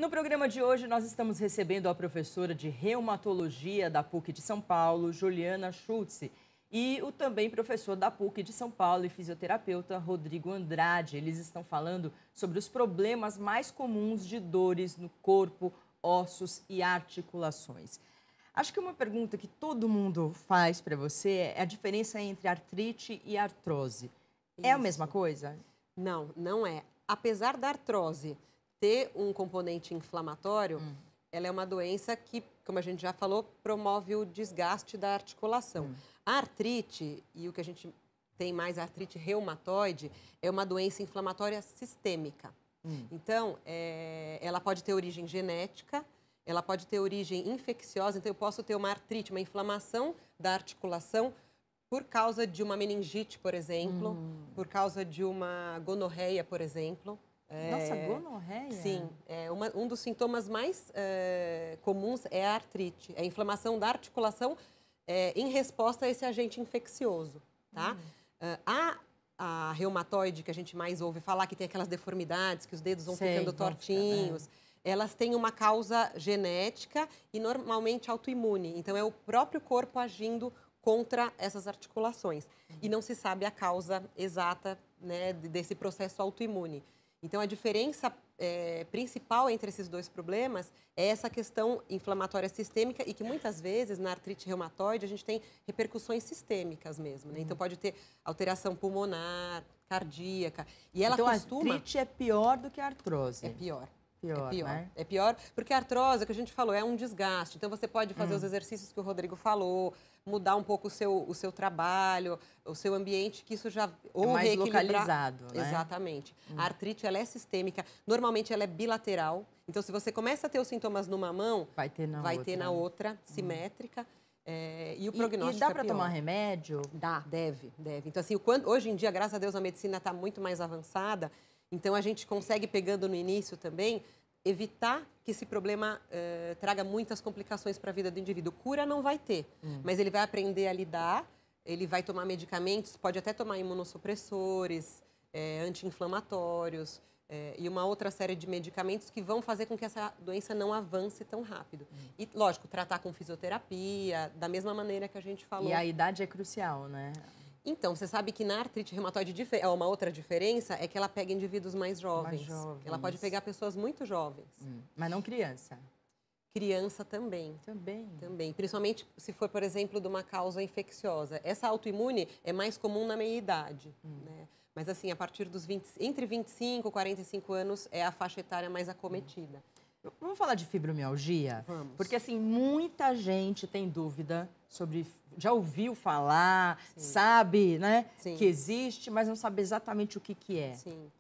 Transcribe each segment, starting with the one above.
No programa de hoje, nós estamos recebendo a professora de reumatologia da PUC de São Paulo, Juliana Schultze, e o também professor da PUC de São Paulo e fisioterapeuta, Rodrigo Andrade. Eles estão falando sobre os problemas mais comuns de dores no corpo, ossos e articulações. Acho que uma pergunta que todo mundo faz para você é a diferença entre artrite e artrose. É a mesma coisa? Não, não é. Apesar da artrose ter um componente inflamatório, ela é uma doença que, como a gente já falou, promove o desgaste da articulação. A artrite, e o que a gente tem mais, a artrite reumatoide, é uma doença inflamatória sistêmica. Então, ela pode ter origem genética, ela pode ter origem infecciosa, então eu posso ter uma artrite, uma inflamação da articulação por causa de uma meningite, por exemplo, por causa de uma gonorreia, por exemplo. Nossa, gonorreia? Sim, um dos sintomas mais comuns é a artrite, é a inflamação da articulação em resposta a esse agente infeccioso, tá? A reumatoide, que a gente mais ouve falar, que tem aquelas deformidades, que os dedos vão ficando tortinhos, elas têm uma causa genética e normalmente autoimune. Então, é o próprio corpo agindo contra essas articulações. E não se sabe a causa exata, né, desse processo autoimune. Então, a diferença principal entre esses dois problemas é essa questão inflamatória sistêmica e que muitas vezes na artrite reumatoide a gente tem repercussões sistêmicas mesmo, né? Então, pode ter alteração pulmonar, cardíaca. E ela então, costuma... a artrite é pior do que a artrose? É pior. Pior, é pior, né? É pior, porque a artrose, que a gente falou, é um desgaste. Então, você pode fazer os exercícios que o Rodrigo falou, mudar um pouco o seu trabalho, o seu ambiente, que isso já... Ou é mais localizado, né? Exatamente. A artrite, ela é sistêmica. Normalmente, ela é bilateral. Então, se você começa a ter os sintomas numa mão, vai ter na outra, simétrica. E o prognóstico dá para tomar remédio? Dá, deve. Então, assim, hoje em dia, graças a Deus, a medicina está muito mais avançada. Então, a gente consegue, pegando no início também, evitar que esse problema traga muitas complicações para a vida do indivíduo. Cura não vai ter, mas ele vai aprender a lidar, ele vai tomar medicamentos, pode até tomar imunossupressores, anti-inflamatórios e uma outra série de medicamentos que vão fazer com que essa doença não avance tão rápido. E, lógico, tratar com fisioterapia, da mesma maneira que a gente falou. E a idade é crucial, né? Então, você sabe que na artrite reumatoide, uma outra diferença é que ela pega indivíduos mais jovens. Ela pode pegar pessoas muito jovens. Mas não criança? Criança também. Também. Principalmente se for, por exemplo, de uma causa infecciosa. Essa autoimune é mais comum na meia-idade, né? Mas, assim, a partir dos entre 25 e 45 anos é a faixa etária mais acometida. Vamos falar de fibromialgia? Vamos. Porque, assim, muita gente tem dúvida sobre... Já ouviu falar, sabe, né, que existe, mas não sabe exatamente o que é. Sim.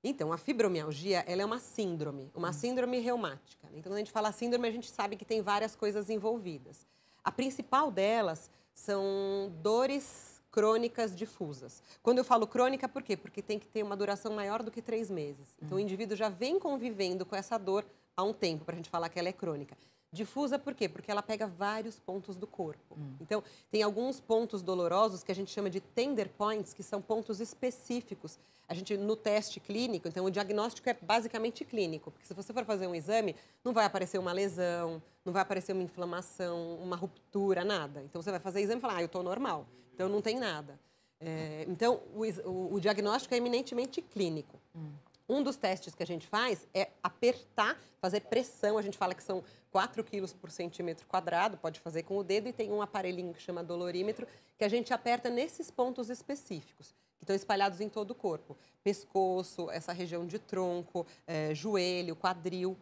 Então, a fibromialgia, ela é uma síndrome reumática. Então, quando a gente fala síndrome, a gente sabe que tem várias coisas envolvidas. A principal delas são dores crônicas difusas. Quando eu falo crônica, por quê? Porque tem que ter uma duração maior do que 3 meses. Então, o indivíduo já vem convivendo com essa dor há um tempo, para a gente falar que ela é crônica. Difusa por quê? Porque ela pega vários pontos do corpo. Então, tem alguns pontos dolorosos que a gente chama de tender points, que são pontos específicos. A gente, no teste clínico, então o diagnóstico é basicamente clínico, porque se você for fazer um exame, não vai aparecer uma lesão, não vai aparecer uma inflamação, uma ruptura, nada. Então, você vai fazer exame e falar, eu estou normal, então não tem nada. Então, o diagnóstico é eminentemente clínico. Um dos testes que a gente faz é apertar, fazer pressão. A gente fala que são 4 quilos por centímetro quadrado, pode fazer com o dedo, e tem um aparelhinho que chama dolorímetro, que a gente aperta nesses pontos específicos, que estão espalhados em todo o corpo. Pescoço, essa região de tronco, joelho, quadril.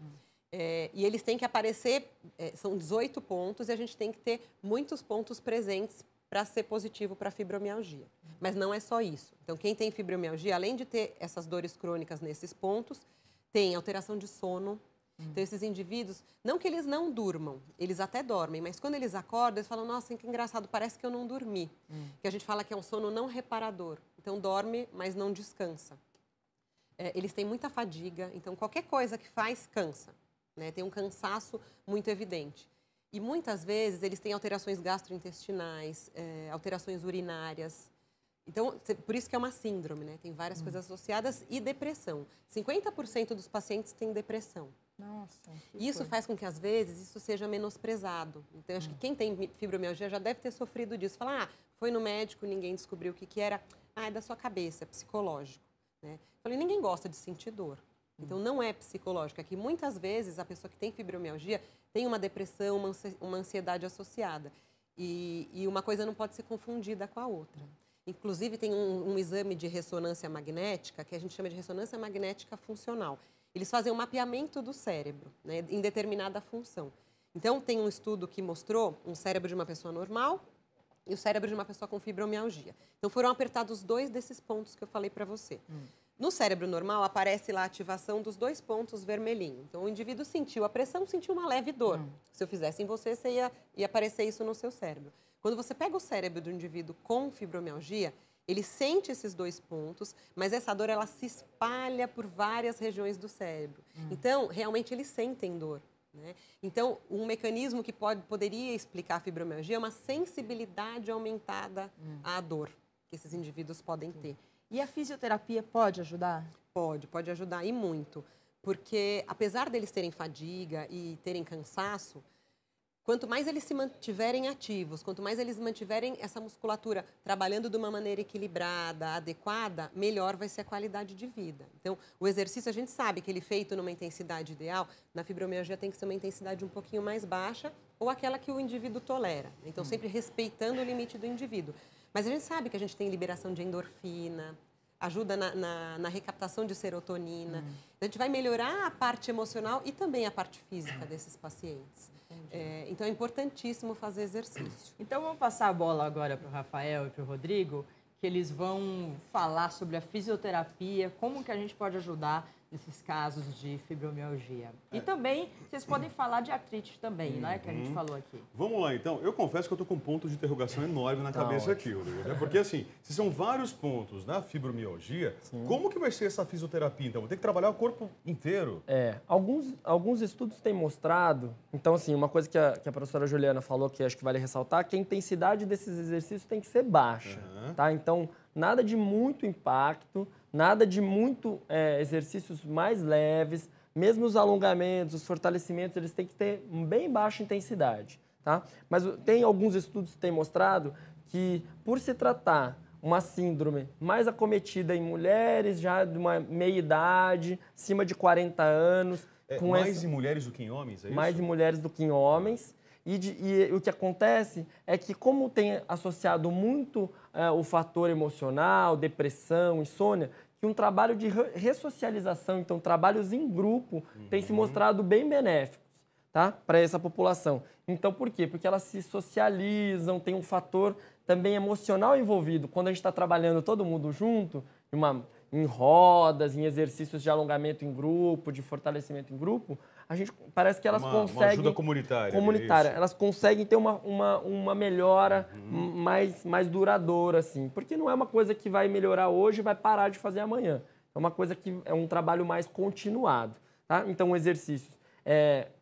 E eles têm que aparecer, são 18 pontos, e a gente tem que ter muitos pontos presentes para ser positivo para a fibromialgia. Mas não é só isso. Então, quem tem fibromialgia, além de ter essas dores crônicas nesses pontos, tem alteração de sono. Então, esses indivíduos, não que eles não durmam, eles até dormem, mas quando eles acordam, eles falam, nossa, que engraçado, parece que eu não dormi. Que a gente fala que é um sono não reparador. Então, dorme, mas não descansa. Eles têm muita fadiga, então qualquer coisa que faz, cansa, né? Tem um cansaço muito evidente. E muitas vezes eles têm alterações gastrointestinais, alterações urinárias. Então, por isso que é uma síndrome, né? Tem várias coisas associadas e depressão. 50% dos pacientes têm depressão. Nossa, Isso faz com que, às vezes, isso seja menosprezado. Então, acho que quem tem fibromialgia já deve ter sofrido disso. Fala, foi no médico, ninguém descobriu o que era. É da sua cabeça, é psicológico. Né? Falei, ninguém gosta de sentir dor. Então, não é psicológico. É que, muitas vezes, a pessoa que tem fibromialgia tem uma depressão, uma ansiedade associada. E uma coisa não pode ser confundida com a outra. Inclusive, tem um exame de ressonância magnética, que a gente chama de ressonância magnética funcional. Eles fazem um mapeamento do cérebro, né, em determinada função. Então, tem um estudo que mostrou um cérebro de uma pessoa normal e o cérebro de uma pessoa com fibromialgia. Então, foram apertados 2 desses pontos que eu falei para você. No cérebro normal, aparece lá a ativação dos 2 pontos vermelhinhos. Então, o indivíduo sentiu a pressão, sentiu uma leve dor. Se eu fizesse em você, ia aparecer isso no seu cérebro. Quando você pega o cérebro do indivíduo com fibromialgia, ele sente esses 2 pontos, mas essa dor ela se espalha por várias regiões do cérebro. Então, realmente, eles sentem dor. Né? Então, um mecanismo que poderia explicar a fibromialgia é uma sensibilidade aumentada à dor que esses indivíduos podem ter. E a fisioterapia pode ajudar? Pode ajudar e muito. Porque, apesar deles terem fadiga e terem cansaço, quanto mais eles se mantiverem ativos, quanto mais eles mantiverem essa musculatura trabalhando de uma maneira equilibrada, adequada, melhor vai ser a qualidade de vida. Então, o exercício, a gente sabe que ele feito numa intensidade ideal, na fibromialgia tem que ser uma intensidade um pouquinho mais baixa ou aquela que o indivíduo tolera. Então, sempre respeitando o limite do indivíduo. Mas a gente sabe que a gente tem liberação de endorfina, ajuda na recaptação de serotonina. Então, a gente vai melhorar a parte emocional e também a parte física desses pacientes. Então, é importantíssimo fazer exercício. Então, vamos passar a bola agora para o Rafael e para o Rodrigo, que eles vão falar sobre a fisioterapia, como que a gente pode ajudar nesses casos de fibromialgia. E também, vocês podem falar de artrite também, né, que a gente falou aqui. Vamos lá, então. Eu confesso que eu estou com um ponto de interrogação enorme na cabeça aqui, Rodrigo. Né? Porque, assim, se são vários pontos na fibromialgia, como que vai ser essa fisioterapia, então? Vou ter que trabalhar o corpo inteiro? Alguns estudos têm mostrado... Então, assim, uma coisa que a professora Juliana falou, que acho que vale ressaltar, que a intensidade desses exercícios tem que ser baixa, tá? Então, nada de muito impacto, nada de muito exercícios mais leves, mesmo os alongamentos, os fortalecimentos, eles têm que ter bem baixa intensidade, tá? Mas tem alguns estudos que têm mostrado que, por se tratar uma síndrome mais acometida em mulheres já de uma meia-idade, acima de 40 anos... mais em mulheres do que em homens, é isso? Mais em mulheres do que em homens. E o que acontece é que, como tem associado muito o fator emocional, depressão, insônia, que um trabalho de ressocialização, então trabalhos em grupo, tem se mostrado bem benéficos, tá? Para essa população. Então, por quê? Porque elas se socializam, tem um fator também emocional envolvido. Quando a gente está trabalhando todo mundo junto, em rodas, em exercícios de alongamento em grupo, de fortalecimento em grupo, a gente parece que elas conseguem... Uma ajuda comunitária. Elas conseguem ter uma melhora mais duradoura, assim. Porque não é uma coisa que vai melhorar hoje e vai parar de fazer amanhã. É uma coisa que é um trabalho mais continuado, tá? Então, exercícios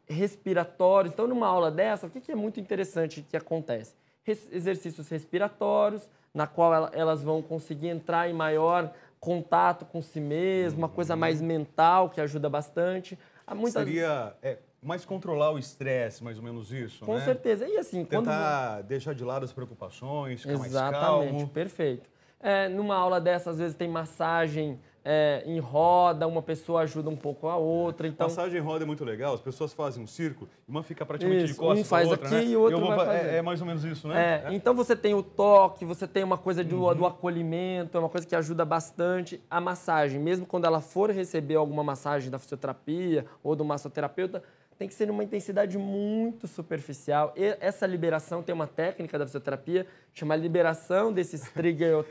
respiratórios. Então, numa aula dessa, o que é muito interessante que acontece? Exercícios respiratórios, na qual elas vão conseguir entrar em maior contato com si mesmo, uma coisa mais mental, que ajuda bastante. Seria mais controlar o estresse, mais ou menos isso, Com né? certeza. E assim, tentar deixar de lado as preocupações, ficar mais calmo. Exatamente, perfeito. Numa aula dessa, às vezes tem massagem em roda, uma pessoa ajuda um pouco a outra. Então... Massagem em roda é muito legal, as pessoas fazem um círculo, uma fica praticamente de costas um faz pra outra, aqui né? e o outro vai fazer. É mais ou menos isso, né? Então você tem o toque, você tem uma coisa do acolhimento, é uma coisa que ajuda bastante. A massagem, mesmo quando ela for receber alguma massagem da fisioterapia ou do massoterapeuta, tem que ser numa intensidade muito superficial. E essa liberação tem uma técnica da fisioterapia, chama liberação desses trigger ou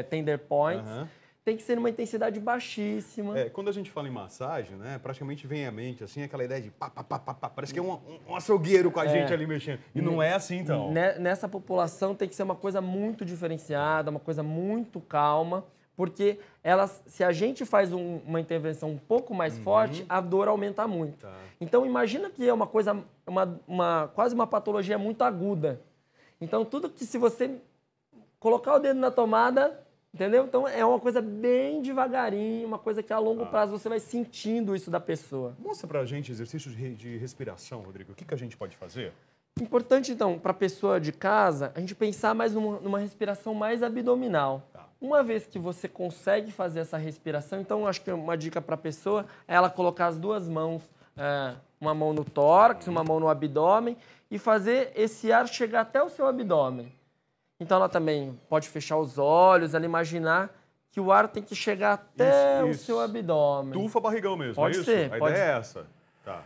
tender points. Tem que ser numa intensidade baixíssima. Quando a gente fala em massagem, né, praticamente vem à mente assim, aquela ideia de pá, pá, pá, pá, pá. Parece que é um açougueiro com a gente ali mexendo. E não é assim, então. Nessa população tem que ser uma coisa muito diferenciada, uma coisa muito calma, porque se a gente faz uma intervenção um pouco mais forte, a dor aumenta muito. Tá. Então, imagina que é uma coisa, quase uma patologia muito aguda. Então, tudo que se você colocar o dedo na tomada, Entendeu? Então é uma coisa bem devagarinho, uma coisa que a longo prazo você vai sentindo isso da pessoa. Mostra pra gente exercícios de respiração, Rodrigo. O que a gente pode fazer? Importante, então, para a pessoa de casa, a gente pensar mais numa respiração mais abdominal. Tá. Uma vez que você consegue fazer essa respiração, então acho que uma dica para a pessoa é ela colocar as duas mãos, uma mão no tórax, uma mão no abdômen, e fazer esse ar chegar até o seu abdômen. Então ela também pode fechar os olhos, ela imaginar que o ar tem que chegar até o seu abdômen. Tufa barrigão mesmo, Pode é isso? ser, A pode ideia é essa. Tá.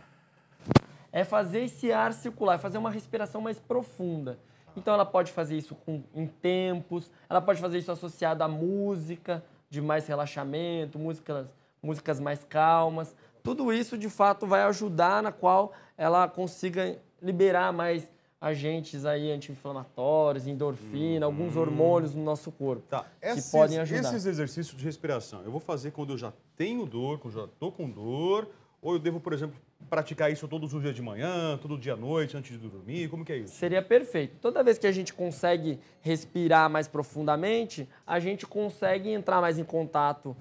É fazer esse ar circular, fazer uma respiração mais profunda. Então ela pode fazer isso em tempos, ela pode fazer isso associado à música, de mais relaxamento, músicas mais calmas. Tudo isso, de fato, vai ajudar na qual ela consiga liberar mais agentes aí anti-inflamatórios, endorfina, alguns hormônios no nosso corpo que podem ajudar. Esses exercícios de respiração, eu vou fazer quando eu já tenho dor, quando eu já estou com dor, ou eu devo, por exemplo, praticar isso todos os dias de manhã, todo dia à noite, antes de dormir? Como que é isso? Seria perfeito. Toda vez que a gente consegue respirar mais profundamente, a gente consegue entrar mais em contato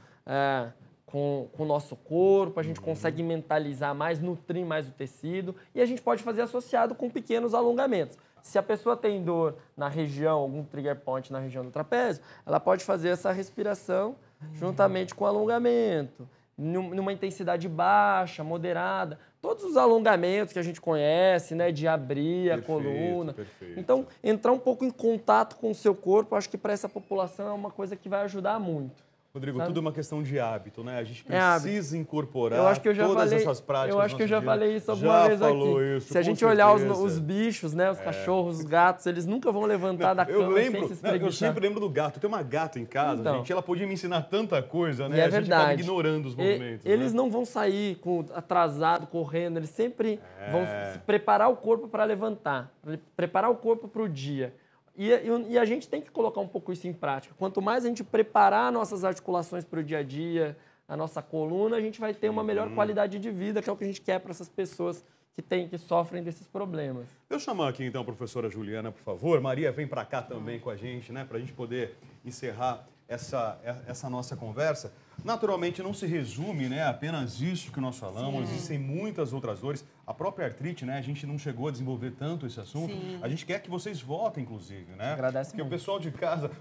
com o nosso corpo, a gente consegue mentalizar mais, nutrir mais o tecido e a gente pode fazer associado com pequenos alongamentos. Se a pessoa tem dor na região, algum trigger point na região do trapézio, ela pode fazer essa respiração juntamente com o alongamento, numa intensidade baixa, moderada. Todos os alongamentos que a gente conhece, né, de abrir a coluna. Perfeito. Então, entrar um pouco em contato com o seu corpo, acho que para essa população é uma coisa que vai ajudar muito. Rodrigo, sabe? tudo é uma questão de hábito, né? A gente precisa incorporar todas essas práticas. Eu acho que eu já falei isso alguma já vez falou aqui. Isso, se a gente olhar os bichos, né, os cachorros, os gatos, eles nunca vão levantar da cama sem se espreguiçar. Eu sempre lembro do gato. Eu tenho uma gata em casa, Então, gente. Ela podia me ensinar tanta coisa, né? E é a gente acaba verdade. ignorando os movimentos. Eles né? não vão sair atrasado, correndo. Eles sempre vão se preparar o corpo para levantar, preparar o corpo para o dia. E a gente tem que colocar um pouco isso em prática. Quanto mais a gente preparar nossas articulações para o dia a dia, a nossa coluna, a gente vai ter uma melhor qualidade de vida, que é o que a gente quer para essas pessoas que sofrem desses problemas. Deixa eu chamar aqui, então, a professora Juliana, por favor. Maria, vem para cá também com a gente, né? Para a gente poder encerrar essa nossa conversa. Naturalmente, não se resume, né, apenas isso que nós falamos. Existem muitas outras dores. A própria artrite, né? A gente não chegou a desenvolver tanto esse assunto. Sim. A gente quer que vocês votem, inclusive, né? Agradece Porque muito. o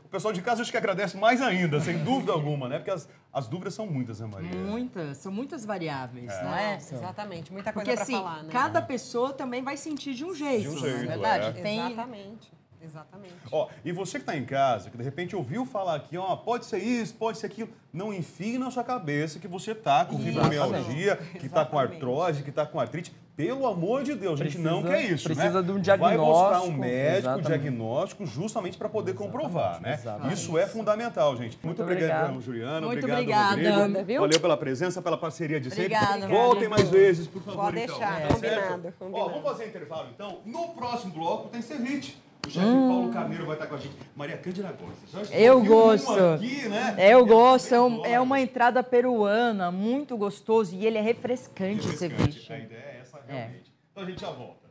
pessoal de casa acho que agradece mais ainda, sem dúvida alguma, né? Porque as dúvidas são muitas, né, Maria? São muitas variáveis, não é? Exatamente, muita coisa Porque para assim, falar, né? cada pessoa também vai sentir de um jeito, não é verdade? Exatamente. Ó, e você que está em casa, que de repente ouviu falar aqui, ó, pode ser isso, pode ser aquilo, não enfie na sua cabeça que você tá com fibromialgia, que tá com artrose, que tá com artrite. Pelo amor de Deus, a gente não quer isso, precisa né? de um diagnóstico. Vai buscar um médico, Exatamente. diagnóstico, justamente para poder comprovar, né? Exatamente. Isso é fundamental, gente. Muito obrigado, Juliana. Muito obrigado, obrigada. Rodrigo. Viu? Valeu pela presença, pela parceria de sempre. Obrigada, Voltem Rodrigo. mais vezes, por favor, Pode então. deixar, Certo? combinado. Ó, vamos fazer intervalo, então. No próximo bloco tem ceviche. O chefe Paulo Carneiro vai estar com a gente. Maria Cândida gosta. Eu gosto. Aqui, né? Eu gosto, é uma entrada peruana, muito gostoso e ele é refrescante, o ceviche. A ideia é essa, realmente. Então a gente já volta.